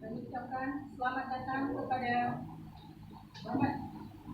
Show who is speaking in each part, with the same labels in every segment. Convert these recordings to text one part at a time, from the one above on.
Speaker 1: Kami ucapkan selamat datang kepada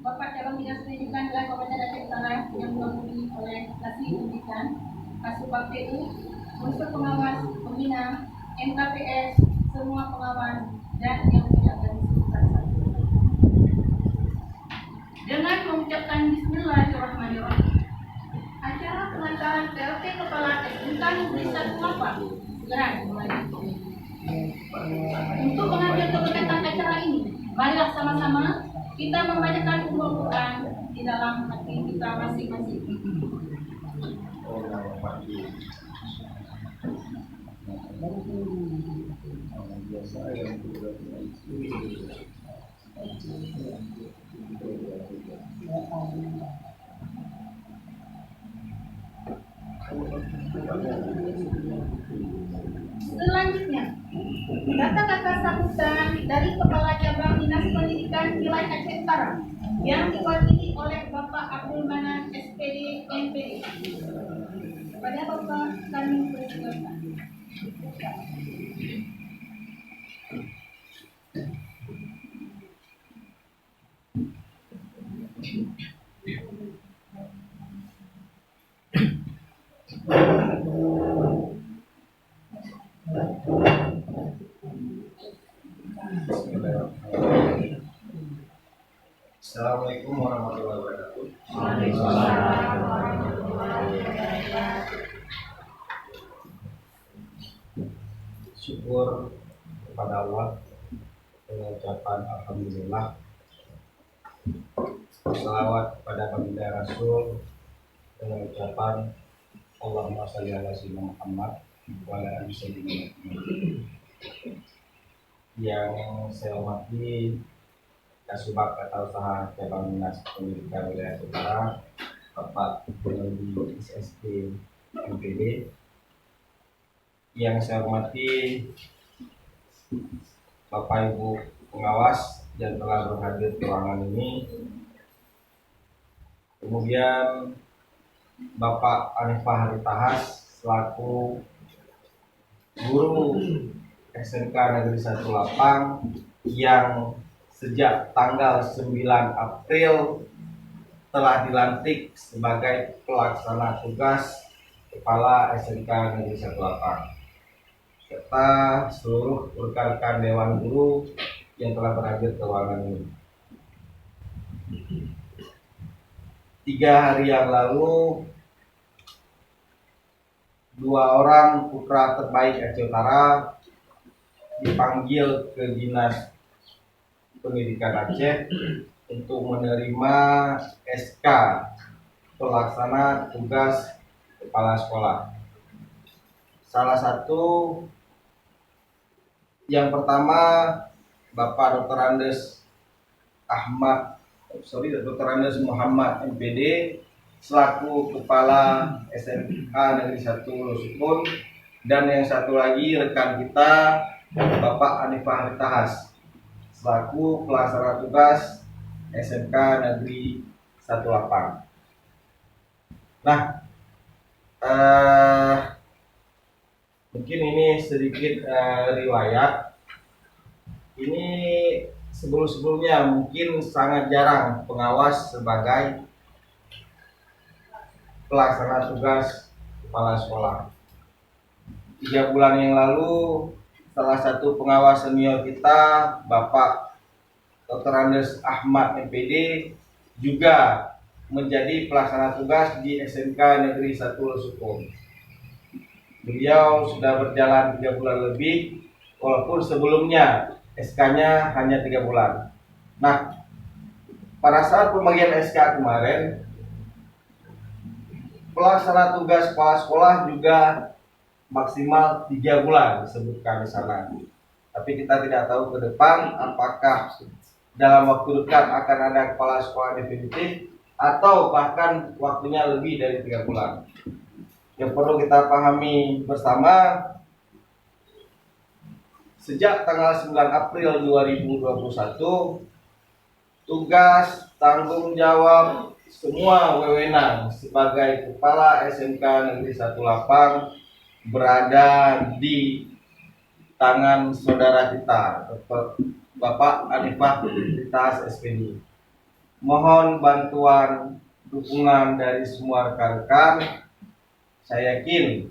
Speaker 1: Bapak Calon Dinas Pendidikan Wilayah Kabupaten Aceh Utara yang diwakili oleh Kasih Pendidikan Kasubag PU, unsur pengawas, pembina, MKPS, semua pengawas, dan yang tidak akan disebutkan satu. Dengan mengucapkan Bismillahirrahmanirrahim, acara pengantaran PLT Kepala SMK Negeri 18 segera dimulai. Untuk mengambil keberkatan acara ini, marilah sama-sama kita membacakan ummul Quran di dalam hati kita masing-masing. Selanjutnya, kata-kata sambutan dari Kepala Cabang Dinas Pendidikan Wilayah Aceh Utara yang diwakili oleh Bapak Abdul Manan SPD MPD. Kepada Bapak kami persilakan.
Speaker 2: Assalamualaikum warahmatullahi wabarakatuh. Syukur kepada Allah dengan ucapan alhamdulillah. Salawat kepada baginda Rasul dengan ucapan Allahumma shalli ala sayyidina Muhammad wa ala ali sayyidina Muhammad. Yang saya hormati Kasubag Tata Usaha Cabang Dinas Pendidikan Wilayah Utara, Bapak Peneliti SSD MPD. Yang saya hormati Bapak Ibu pengawas yang telah berhadir di ruangan ini. Kemudian Bapak Anifah Haritahas selaku guru SMK Negeri 18 yang sejak tanggal 9 April telah dilantik sebagai pelaksana tugas Kepala SMK Negeri 18, serta seluruh rekan-rekan Dewan Guru yang telah berhadir ke ruangan ini. 3 hari yang lalu, 2 orang putra terbaik Aceh Utara dipanggil ke Dinas Pendidikan Aceh untuk menerima SK pelaksana tugas kepala sekolah. Salah satu yang pertama Bapak Dr. Andes Muhammad MPD selaku kepala SMK Negeri 1 Lusukun, dan yang satu lagi rekan kita Bapak Anifah Haritahas selaku pelaksana tugas SMK Negeri 18. Nah, mungkin ini sedikit riwayat. Ini sebelumnya mungkin sangat jarang pengawas sebagai pelaksana tugas kepala sekolah. 3 bulan yang lalu, salah satu pengawas senior kita, Bapak Dr. Andes Ahmad MPD, juga menjadi pelaksana tugas di SMK Negeri 1 Lusukun. Beliau sudah berjalan 3 bulan lebih, walaupun sebelumnya SK-nya hanya 3 bulan. Nah, pada saat pembagian SK kemarin, pelaksana tugas kepala sekolah juga maksimal 3 bulan disebutkan di sana. Tapi kita tidak tahu ke depan apakah dalam waktu dekat akan ada kepala sekolah definitif atau bahkan waktunya lebih dari 3 bulan. Yang perlu kita pahami bersama, sejak tanggal 9 April 2021, tugas tanggung jawab semua wewenang sebagai kepala SMK Negeri 18 berada di tangan saudara kita, Dr. Bapak Anifah Titas SPD. Mohon bantuan dukungan dari semua rekan-rekan. Saya yakin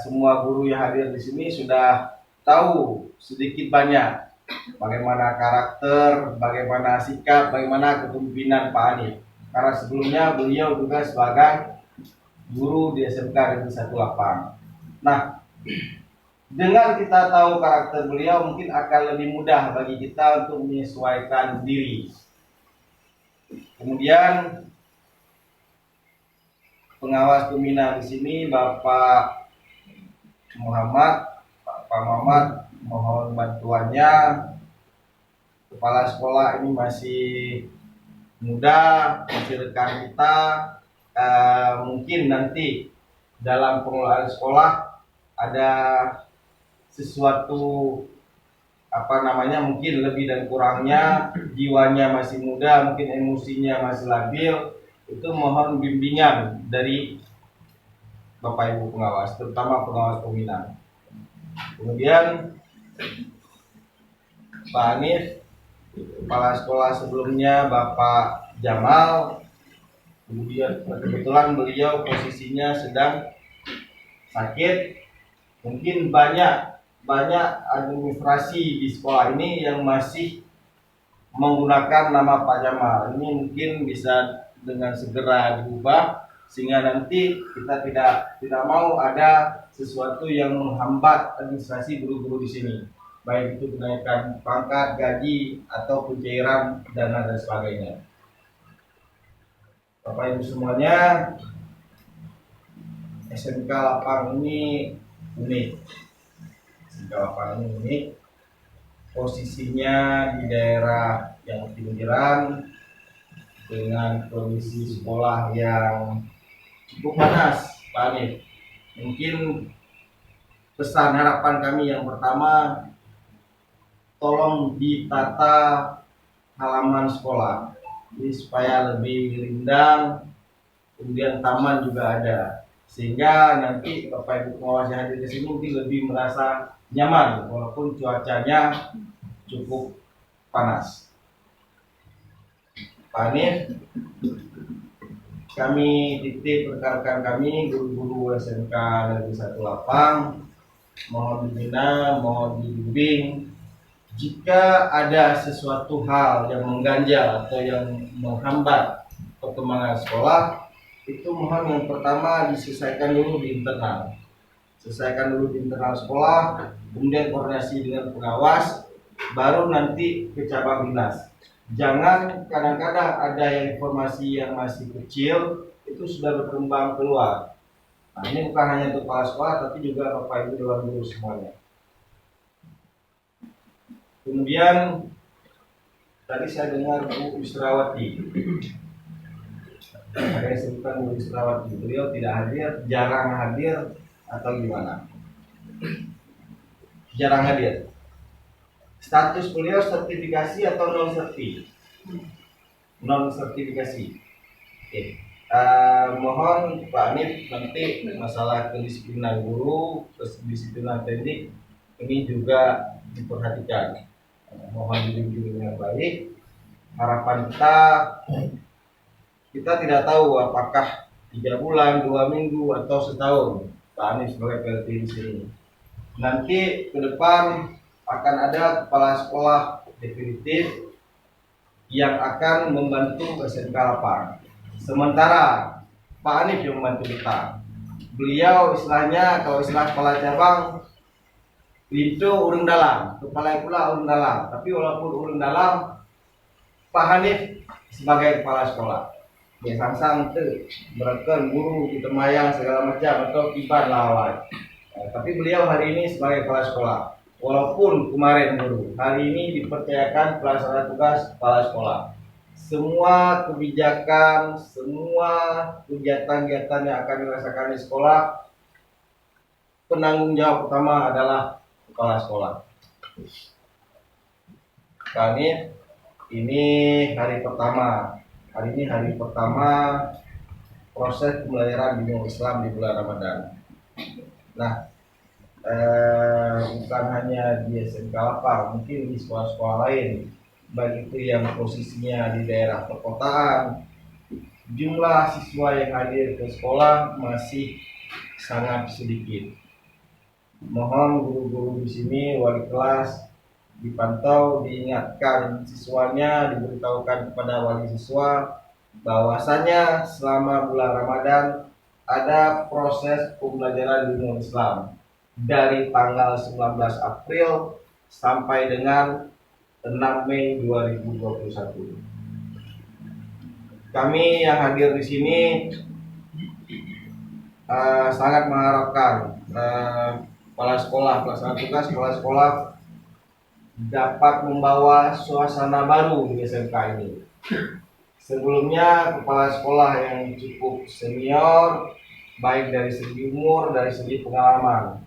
Speaker 2: semua guru yang hadir di sini sudah tahu sedikit banyak bagaimana karakter, bagaimana sikap, bagaimana kepemimpinan Pak Anif. Karena sebelumnya beliau juga sebagai guru di SMK Negeri 18. Nah, dengan kita tahu karakter beliau, mungkin akan lebih mudah bagi kita untuk menyesuaikan diri. Kemudian pengawas pembina di sini Bapak Muhammad, Pak Muhammad, mohon bantuannya. Kepala sekolah ini masih muda, masih rekan kita. Mungkin nanti dalam pengelolaan sekolah ada sesuatu mungkin lebih dan kurangnya, jiwanya masih muda, mungkin emosinya masih labil. Itu mohon bimbingan dari Bapak Ibu pengawas, terutama pengawas pembina. Kemudian Pak Anif, kepala sekolah sebelumnya Bapak Jamal, kebetulan beliau posisinya sedang sakit. Mungkin banyak administrasi di sekolah ini yang masih menggunakan nama Pak Jamal. Ini mungkin bisa dengan segera diubah sehingga nanti kita tidak mau ada sesuatu yang menghambat administrasi guru-guru di sini, baik itu kenaikan pangkat, gaji, atau pencairan dana dan sebagainya. Bapak Ibu semuanya, SMK Lapang ini unik. SMK Lapang ini unik. Posisinya di daerah yang pinggiran dengan kondisi sekolah yang cukup panas, Pak Anif. Mungkin pesan harapan kami yang pertama, tolong ditata halaman sekolah jadi supaya lebih rindang, kemudian taman juga ada, sehingga nanti Bapak Ibu pengawas yang hadir di sini mungkin lebih merasa nyaman walaupun cuacanya cukup panas. Pak Anif, kami titip rekan-rekan kami guru-guru SMK Negeri 18, mohon dibina, mohon dibimbing. Jika ada sesuatu hal yang mengganjal atau yang menghambat perkembangan sekolah, itu mohon yang pertama diselesaikan dulu di internal. Selesaikan dulu di internal sekolah, kemudian koordinasi dengan pengawas, baru nanti ke cabang dinas. Jangan kadang-kadang ada informasi yang masih kecil itu sudah berkembang keluar. Nah, ini bukan hanya untuk kepala sekolah, tapi juga Bapak Ibu Dewan Guru semuanya. Kemudian tadi saya dengar Bu Israwati, ada yang sebutkan Bu Israwati, beliau tidak hadir, jarang hadir atau gimana? Jarang hadir. Status beliau sertifikasi atau non serti? Non sertifikasi. Oke. Mohon Pak Anif nanti masalah kedisiplinan guru, kedisiplinan teknik ini juga diperhatikan. Mohon dibimbing dengan baik. Harapan kita tidak tahu apakah 3 bulan, 2 minggu atau setahun Pak Anif sebagai PLT di sini. Nanti ke depan akan ada kepala sekolah definitif yang akan membantu SMK Lapang. Sementara Pak Anif yang membantu kita. Beliau istilahnya, kalau istilah kepala cabang, itu urang dalam, kepala pula urang dalam. Tapi walaupun urang dalam, Pak Hanif sebagai kepala sekolah, ya sang itu berken guru kita mayang segala macam atau kibar lawan. Tapi beliau hari ini sebagai kepala sekolah. Walaupun kemarin guru, hari ini dipercayakan pelaksana tugas kepala sekolah. Semua kebijakan, semua kegiatan-kegiatan yang akan dirasakan di sekolah, penanggung jawab utama adalah kepala sekolah. Kami ini hari pertama. Hari ini hari pertama proses pembelajaran bimbingan Islam di bulan Ramadan. Nah, bukan hanya di SMK Lapang, mungkin di sekolah-sekolah lain, baik itu yang posisinya di daerah perkotaan, jumlah siswa yang hadir ke sekolah masih sangat sedikit. Mohon guru-guru di sini, wali kelas, dipantau, diingatkan siswanya, diberitahukan kepada wali siswa bahwasanya selama bulan Ramadan ada proses pembelajaran ilmu Islam dari tanggal 19 April sampai dengan 6 Mei 2021. Kami yang hadir di sini sangat mengharapkan kepala sekolah, pelaksana tugas kepala sekolah dapat membawa suasana baru di SMK ini. Sebelumnya kepala sekolah yang cukup senior, baik dari segi umur, dari segi pengalaman.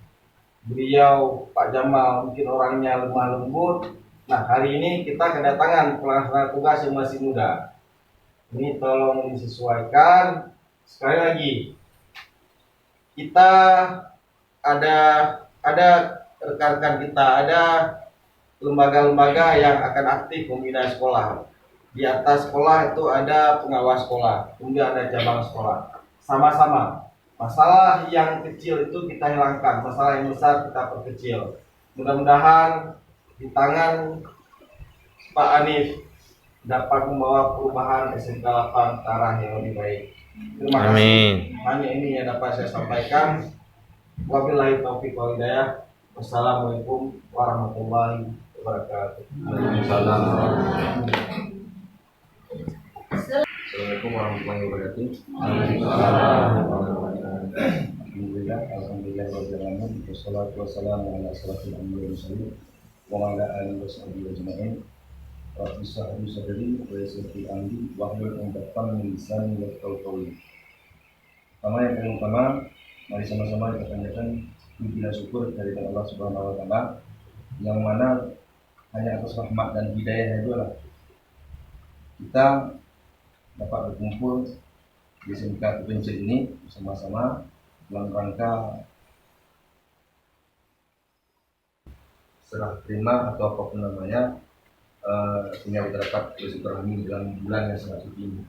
Speaker 2: Beliau Pak Jamal mungkin orangnya lemah lembut. Nah, hari ini kita kedatangan pelaksana tugas yang masih muda. Ini tolong disesuaikan. Sekali lagi, kita ada rekan-rekan kita, ada lembaga-lembaga yang akan aktif membina sekolah. Di atas sekolah itu ada pengawas sekolah, kemudian ada cabang sekolah. Sama-sama. Masalah yang kecil itu kita hilangkan, masalah yang besar kita perkecil. Mudah-mudahan di tangan Pak Anif dapat membawa perubahan SMK Lapang ke arah yang lebih baik. Terima kasih.
Speaker 3: Amin.
Speaker 2: Hanya ini yang dapat saya sampaikan. Wabillahi taufiq wal hidayah. Wassalamualaikum warahmatullahi wabarakatuh.
Speaker 3: Waalaikumsalam.
Speaker 4: Assalamualaikum warahmatullahi wabarakatuh. Alhamdulillah, alhamdulillah wassalatu wassalamu ala asyrafil anbiya'i wal mursalin wa ala alihi washabihi ajma'in. Rabbi shrah li sadri wa yassir li amri wahlul 'uqdatam min lisani yafqahu qawli. Yang paling utama, mari sama-sama kita panjatkan puji dan syukur dari Allah Subhanahu wa taala, yang mana hanya atas rahmat dan hidayah itu adalah kita dapat berkumpul di SMK Kepencil ini bersama-sama dalam rangka serah terima atau apapun namanya, sehingga kita dapat bersilaturahmi dalam bulan yang sangat suci ini.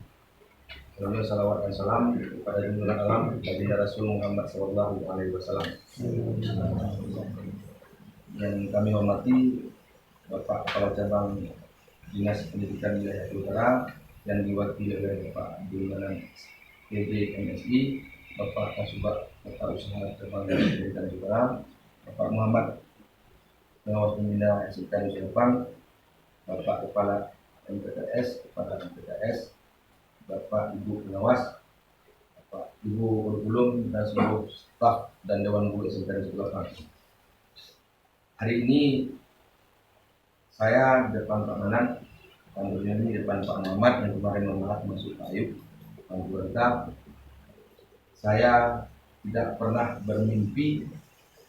Speaker 4: Selalu salawat dan salam kepada junjungan alam baginda Rasul Muhammad Sallallahu Alaihi Wasallam. Yang kami hormati Bapak Kepala Cabang Dinas Pendidikan Wilayah Utara yang diwakili oleh Bapak Abdul Manan PJ MSI, Bapak Kasubag Tata Usaha Cabang Dinas Pendidikan Utara, Bapak Muhammad Pengawas Pembina SMK Nusa Jepang, Bapak Kepala MPTS, Kepala MPTS, Bapak Ibu Pengawas, Bapak Ibu Kurikulum dan seluruh staf dan Dewan Guru SMK Nusa Jepang. Hari ini saya di depan Pak Manan, tentunya ini di depan Pak Muhammad yang kemarin memahat masuk Pak Ayub, Pak Buranta. Saya tidak pernah bermimpi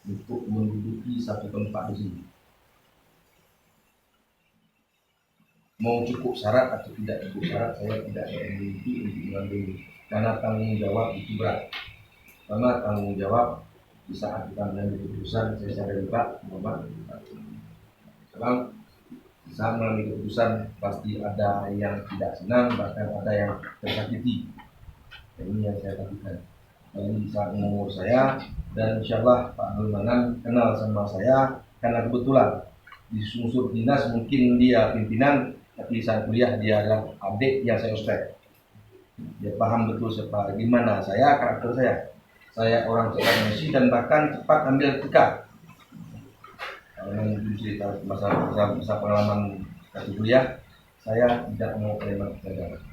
Speaker 4: untuk menduduki satu tempat di sini. Mau cukup syarat atau tidak cukup syarat, saya tidak bermimpi untuk mengambil, karena tanggung jawab itu berat. Karena tanggung jawab di saat kita mengambil keputusan, saya sadar Pak Muhammad, sekarang saat mengambil keputusan pasti ada yang tidak senang, bahkan ada yang tersakiti. Ini yang saya takutkan. Di saat umur saya, dan insya Allah Pak Abdul Manan kenal sama saya karena kebetulan di unsur dinas mungkin dia pimpinan, tapi saat kuliah dia adalah adik yang saya ospek. Dia paham betul gimana saya, karakter saya. Saya orang cepat emosi dan bahkan cepat ambil tikar. Kalau cerita masa pengalaman waktu kuliah, saya tidak mau terima gagal.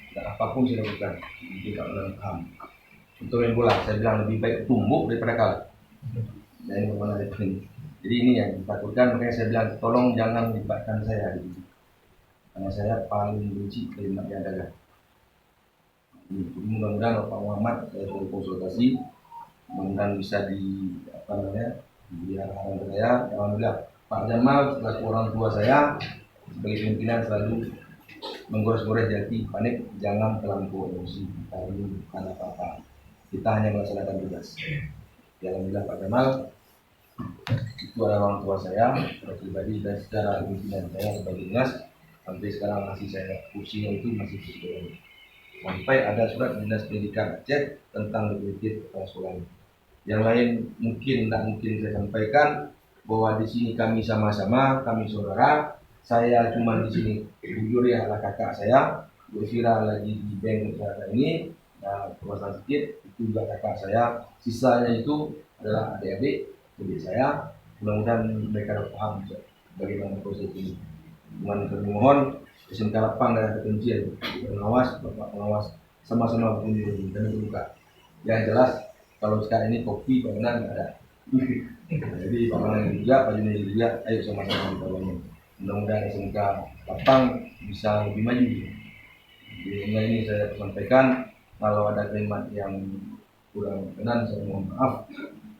Speaker 4: Dan apapun saya lakukan, tidak dalam paham. Untuk main bola, saya bilang lebih baik tumbuk daripada kalah. Dan ini bagaimana ini. Jadi ini yang ditakutkan, makanya saya bilang tolong jangan libatkan saya di sini. Karena saya paling benci kalimat yang gagal. Mudah-mudahan Pak Muhammad saya berkonsultasi, mudah-mudahan bisa diarahkan ke saya. Alhamdulillah Pak Jamal selaku orang tua saya sebagai pimpinan selalu menggores-gores hati, panik, jangan terlampau emosi, kita ini bukan apa-apa, kita hanya melaksanakan tugas. Ya, alhamdulillah Pak Gamal itu adalah orang tua saya secara pribadi dan secara pimpinan saya sebagai dinas sampai sekarang masih saya kursinya itu masih kursi sampai ada surat dinas pendidikan Aceh tentang definitif kepala sekolah. Yang lain mungkin tidak mungkin saya sampaikan bahwa di sini kami sama-sama, kami saudara. Saya cuma di sini jujur ya adalah kakak saya, Bu Fira lagi di bank usaha ini, nah kuasa sedikit itu juga kakak saya. Sisanya itu adalah adik-adik saya. Mudah-mudahan mereka dapat paham bagaimana proses ini. Kami mohon SMK Lapang dan kebencian pengawas, bapak pengawas sama-sama begini dan terbuka. Yang jelas kalau sekarang ini kopi bangunan nggak ada. Jadi bangunan juga, Pak Juni juga, ayo sama-sama bangun. Mudah-mudahan SMK Lapang bisa lebih maju. Jadi ini saya sampaikan kalau ada kalimat yang kurang berkenan saya mohon maaf.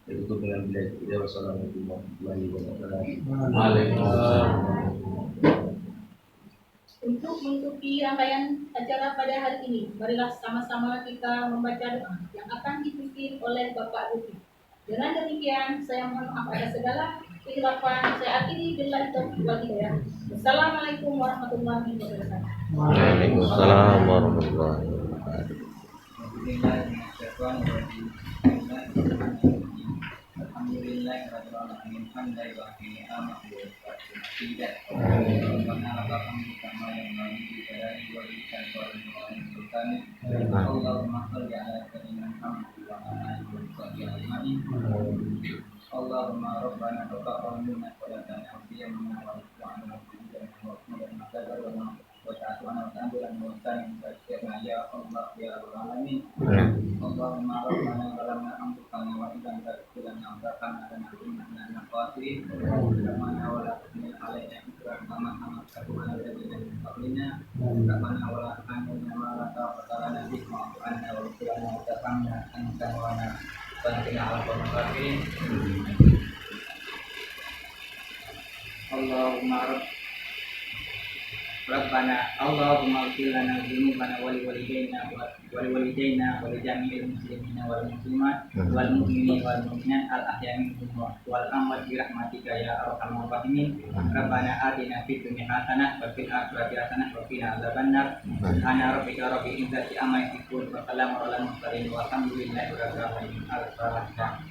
Speaker 4: Saya tutup dengan bila wassalamualaikum warahmatullahi wabarakatuh.
Speaker 1: Untuk mengikuti rangkaian acara pada hari ini, marilah sama-sama kita membaca doa yang akan dipimpin oleh Bapak Luki. Dengan demikian, saya mohon maaf atas segala kehilafan. Saya akhiri billahi taufiq wal hidayah. Wassalamualaikum warahmatullahi wabarakatuh.
Speaker 3: Waalaikumsalam warahmatullahi wabarakatuh.
Speaker 5: Allahumma rabbana taqabbal minna wa la ta'khudh minna wa la Allahumma rabbana zalamna anfusana wa in lam taghfir lana wa tarhamna lanakunanna minal khasirin. Rabbana wa la tahmil 'alaina isran kama hamaltahu 'ala alladziina min qablina. Rabbana wa la tuhammilna ma la taqata lana bihi wa'fu 'anna waghfir lana wa tarhamna anta maulana fansurna 'alal qawmil kafirin. Allahumma ighfir lana dzunubana wa liwalidayna wa lijami'il muslimina wal muslimat wal mu'minina wal mu'minat al ahya'i minhum wal amwat bi rahmatika ya arhamar rahimin. Rabbana atina fid dunya hasanah wa fil akhirati hasanah wa qina adzabannar. Subhana rabbika rabbil izzati amma yasifun wa salamun alal mursalin walhamdulillahi rabbil alamin. Al-Fatihah.